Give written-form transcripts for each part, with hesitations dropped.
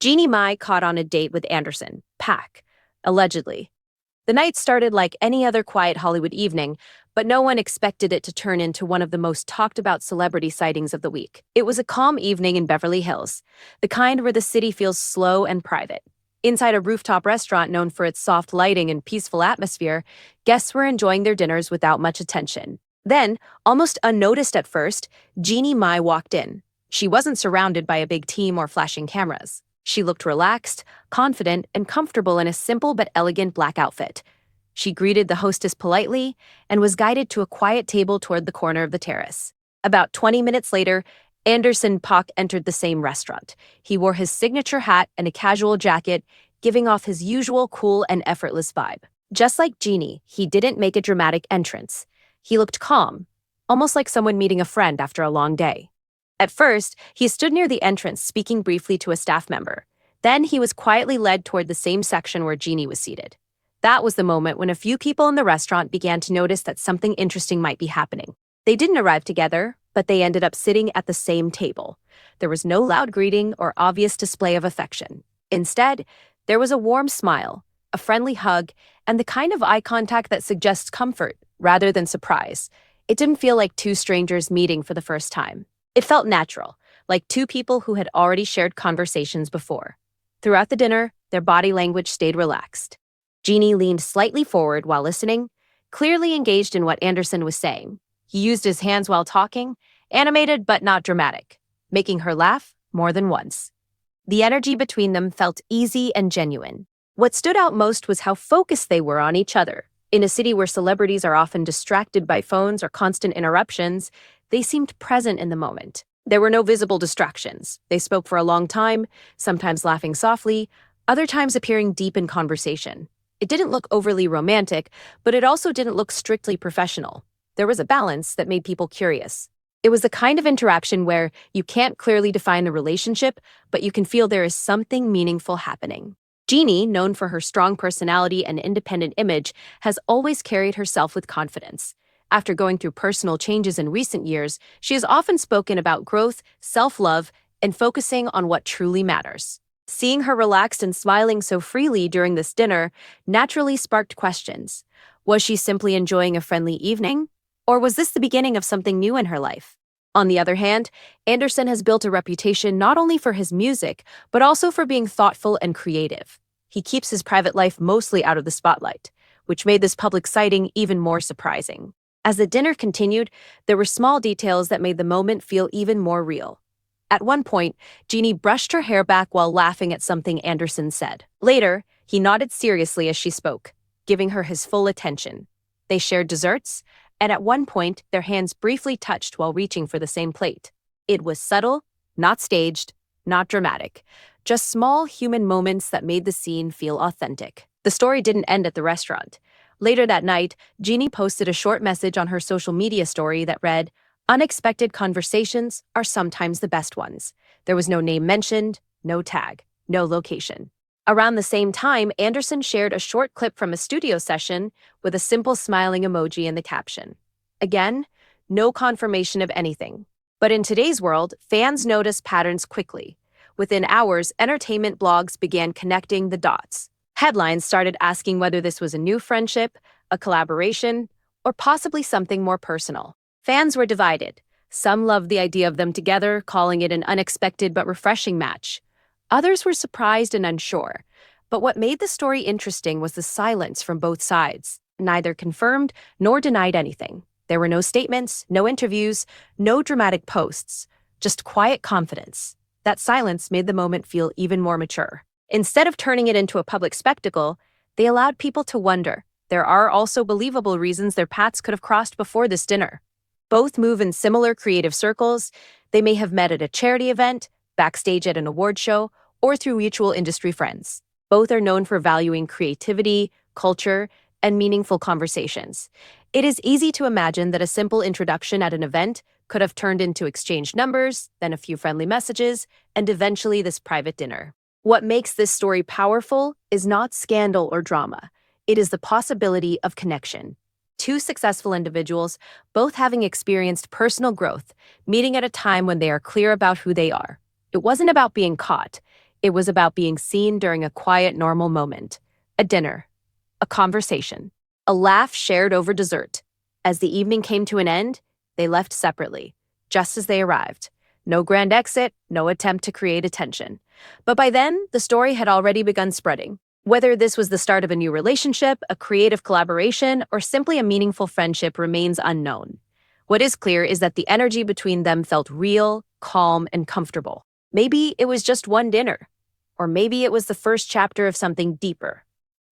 Jeannie Mai caught on a date with Anderson, Paak, allegedly. The night started like any other quiet Hollywood evening, but no one expected it to turn into one of the most talked about celebrity sightings of the week. It was a calm evening in Beverly Hills, the kind where the city feels slow and private. Inside a rooftop restaurant known for its soft lighting and peaceful atmosphere, guests were enjoying their dinners without much attention. Then, almost unnoticed at first, Jeannie Mai walked in. She wasn't surrounded by a big team or flashing cameras. She looked relaxed, confident, and comfortable in a simple but elegant black outfit. She greeted the hostess politely and was guided to a quiet table toward the corner of the terrace. About 20 minutes later, Anderson Paak entered the same restaurant. He wore his signature hat and a casual jacket, giving off his usual cool and effortless vibe. Just like Jeannie, he didn't make a dramatic entrance. He looked calm, almost like someone meeting a friend after a long day. At first, he stood near the entrance, speaking briefly to a staff member. Then he was quietly led toward the same section where Jeannie was seated. That was the moment when a few people in the restaurant began to notice that something interesting might be happening. They didn't arrive together, but they ended up sitting at the same table. There was no loud greeting or obvious display of affection. Instead, there was a warm smile, a friendly hug, and the kind of eye contact that suggests comfort rather than surprise. It didn't feel like two strangers meeting for the first time. It felt natural, like two people who had already shared conversations before. Throughout the dinner, their body language stayed relaxed. Jeannie leaned slightly forward while listening, clearly engaged in what Anderson was saying. He used his hands while talking, animated but not dramatic, making her laugh more than once. The energy between them felt easy and genuine. What stood out most was how focused they were on each other. In a city where celebrities are often distracted by phones or constant interruptions, they seemed present in the moment. There were no visible distractions. They spoke for a long time, sometimes laughing softly, other times appearing deep in conversation. It didn't look overly romantic, but it also didn't look strictly professional. There was a balance that made people curious. It was the kind of interaction where you can't clearly define the relationship, but you can feel there is something meaningful happening. Jeannie, known for her strong personality and independent image, has always carried herself with confidence. After going through personal changes in recent years, she has often spoken about growth, self-love, and focusing on what truly matters. Seeing her relaxed and smiling so freely during this dinner naturally sparked questions. Was she simply enjoying a friendly evening? Or was this the beginning of something new in her life? On the other hand, Anderson has built a reputation not only for his music, but also for being thoughtful and creative. He keeps his private life mostly out of the spotlight, which made this public sighting even more surprising. As the dinner continued, there were small details that made the moment feel even more real. At one point, Jeannie brushed her hair back while laughing at something Anderson said. Later, he nodded seriously as she spoke, giving her his full attention. They shared desserts, and at one point, their hands briefly touched while reaching for the same plate. It was subtle, not staged, not dramatic, just small human moments that made the scene feel authentic. The story didn't end at the restaurant. Later that night, Jeannie posted a short message on her social media story that read, "Unexpected conversations are sometimes the best ones." There was no name mentioned, no tag, no location. Around the same time, Anderson shared a short clip from a studio session with a simple smiling emoji in the caption. Again, no confirmation of anything. But in today's world, fans notice patterns quickly. Within hours, entertainment blogs began connecting the dots. Headlines started asking whether this was a new friendship, a collaboration, or possibly something more personal. Fans were divided. Some loved the idea of them together, calling it an unexpected but refreshing match. Others were surprised and unsure. But what made the story interesting was the silence from both sides. Neither confirmed nor denied anything. There were no statements, no interviews, no dramatic posts, just quiet confidence. That silence made the moment feel even more mature. Instead of turning it into a public spectacle, they allowed people to wonder. There are also believable reasons their paths could have crossed before this dinner. Both move in similar creative circles. They may have met at a charity event, backstage at an award show, or through mutual industry friends. Both are known for valuing creativity, culture, and meaningful conversations. It is easy to imagine that a simple introduction at an event could have turned into exchanged numbers, then a few friendly messages, and eventually this private dinner. What makes this story powerful is not scandal or drama. It is the possibility of connection. Two successful individuals, both having experienced personal growth, meeting at a time when they are clear about who they are. It wasn't about being caught. It was about being seen during a quiet, normal moment, a dinner, a conversation, a laugh shared over dessert. As the evening came to an end, they left separately, just as they arrived. No grand exit, no attempt to create attention. But by then, the story had already begun spreading. Whether this was the start of a new relationship, a creative collaboration, or simply a meaningful friendship remains unknown. What is clear is that the energy between them felt real, calm, and comfortable. Maybe it was just one dinner, or maybe it was the first chapter of something deeper.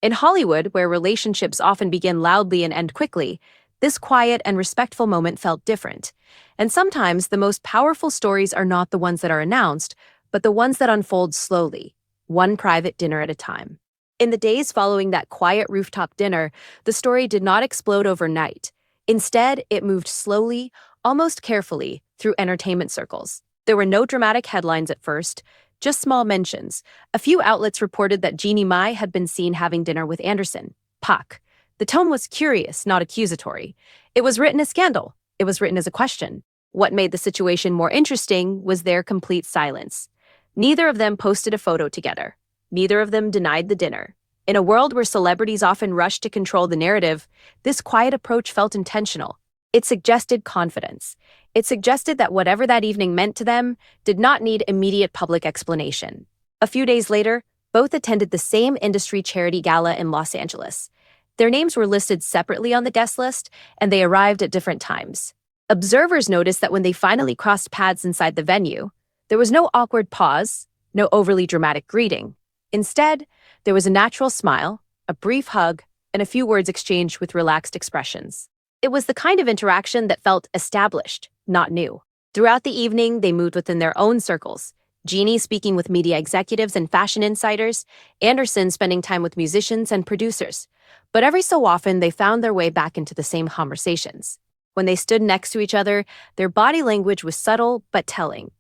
In Hollywood, where relationships often begin loudly and end quickly, this quiet and respectful moment felt different. And sometimes the most powerful stories are not the ones that are announced, but the ones that unfold slowly, one private dinner at a time. In the days following that quiet rooftop dinner, the story did not explode overnight. Instead, it moved slowly, almost carefully, through entertainment circles. There were no dramatic headlines at first, just small mentions. A few outlets reported that Jeannie had been seen having dinner with Anderson, Paak. The tone was curious, not accusatory. It was written as scandal. It was written as a question. What made the situation more interesting was their complete silence. Neither of them posted a photo together. Neither of them denied the dinner. In a world where celebrities often rush to control the narrative, this quiet approach felt intentional. It suggested confidence. It suggested that whatever that evening meant to them did not need immediate public explanation. A few days later, both attended the same industry charity gala in Los Angeles. Their names were listed separately on the guest list, and they arrived at different times. Observers noticed that when they finally crossed paths inside the venue, there was no awkward pause, no overly dramatic greeting. Instead, there was a natural smile, a brief hug, and a few words exchanged with relaxed expressions. It was the kind of interaction that felt established, not new. Throughout the evening, they moved within their own circles. Jeannie speaking with media executives and fashion insiders, Anderson spending time with musicians and producers. But every so often, they found their way back into the same conversations. When they stood next to each other, their body language was subtle but telling.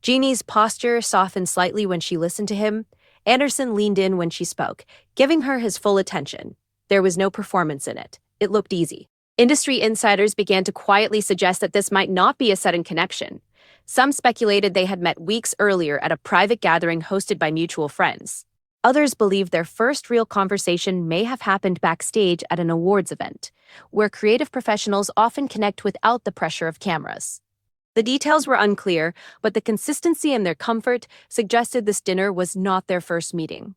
Jeannie's posture softened slightly when she listened to him. Anderson leaned in when she spoke, giving her his full attention. There was no performance in it. It looked easy. Industry insiders began to quietly suggest that this might not be a sudden connection. Some speculated they had met weeks earlier at a private gathering hosted by mutual friends. Others believed their first real conversation may have happened backstage at an awards event, where creative professionals often connect without the pressure of cameras. The details were unclear, but the consistency and their comfort suggested this dinner was not their first meeting.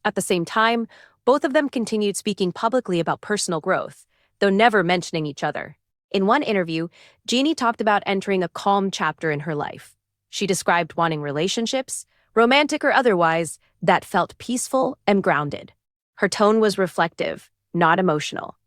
At the same time, both of them continued speaking publicly about personal growth, though never mentioning each other. In one interview, Jeannie talked about entering a calm chapter in her life. She described wanting relationships, romantic or otherwise, that felt peaceful and grounded. Her tone was reflective, not emotional.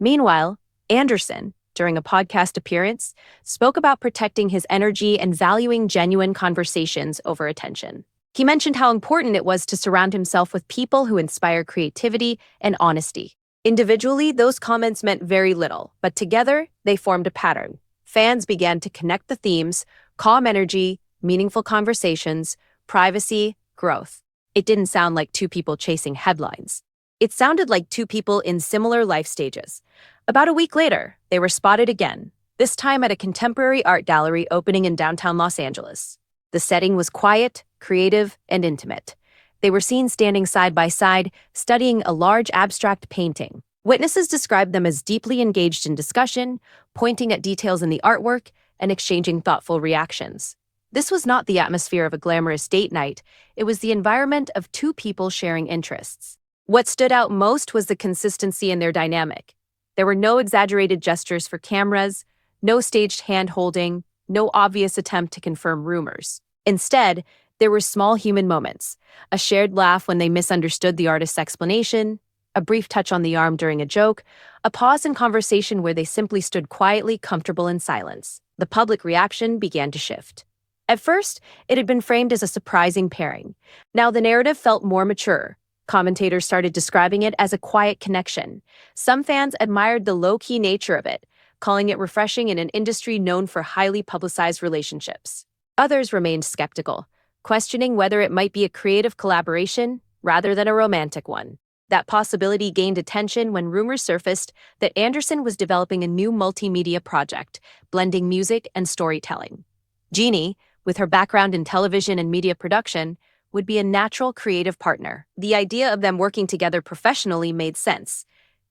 Meanwhile, Anderson, during a podcast appearance, spoke about protecting his energy and valuing genuine conversations over attention. He mentioned how important it was to surround himself with people who inspire creativity and honesty. Individually, those comments meant very little, but together, they formed a pattern. Fans began to connect the themes: calm energy, meaningful conversations, privacy, growth. It didn't sound like two people chasing headlines. It sounded like two people in similar life stages. About a week later, they were spotted again, this time at a contemporary art gallery opening in downtown Los Angeles. The setting was quiet, creative, and intimate. They were seen standing side by side, studying a large abstract painting. Witnesses described them as deeply engaged in discussion, pointing at details in the artwork, and exchanging thoughtful reactions. This was not the atmosphere of a glamorous date night. It was the environment of two people sharing interests. What stood out most was the consistency in their dynamic. There were no exaggerated gestures for cameras, no staged hand-holding, no obvious attempt to confirm rumors. Instead, there were small human moments: a shared laugh when they misunderstood the artist's explanation, a brief touch on the arm during a joke, a pause in conversation where they simply stood quietly, comfortable in silence. The public reaction began to shift. At first, it had been framed as a surprising pairing. Now the narrative felt more mature. Commentators started describing it as a quiet connection. Some fans admired the low-key nature of it, calling it refreshing in an industry known for highly publicized relationships. Others remained skeptical, questioning whether it might be a creative collaboration rather than a romantic one. That possibility gained attention when rumors surfaced that Anderson was developing a new multimedia project, blending music and storytelling. Jeannie, with her background in television and media production, would be a natural creative partner. The idea of them working together professionally made sense.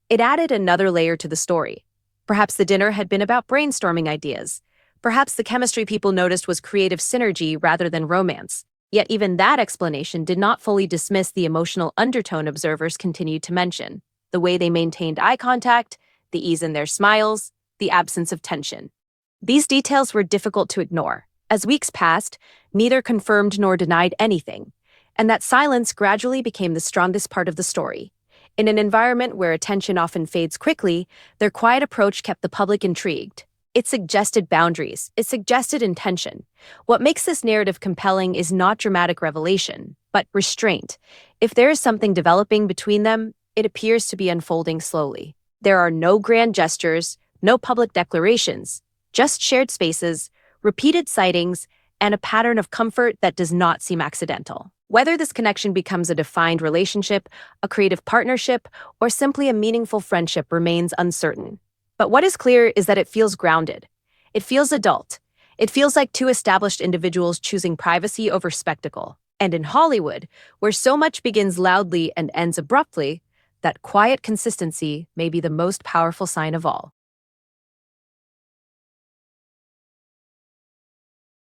It added another layer to the story. Perhaps the dinner had been about brainstorming ideas. Perhaps the chemistry people noticed was creative synergy rather than romance. Yet even that explanation did not fully dismiss the emotional undertone observers continued to mention. The way they maintained eye contact, the ease in their smiles, the absence of tension. These details were difficult to ignore. As weeks passed, neither confirmed nor denied anything, and that silence gradually became the strongest part of the story. In an environment where attention often fades quickly, their quiet approach kept the public intrigued. It suggested boundaries. It suggested intention. What makes this narrative compelling is not dramatic revelation, but restraint. If there is something developing between them, it appears to be unfolding slowly. There are no grand gestures, no public declarations, just shared spaces, repeated sightings, and a pattern of comfort that does not seem accidental. Whether this connection becomes a defined relationship, a creative partnership, or simply a meaningful friendship remains uncertain. But what is clear is that it feels grounded. It feels adult. It feels like two established individuals choosing privacy over spectacle. And in Hollywood, where so much begins loudly and ends abruptly, that quiet consistency may be the most powerful sign of all.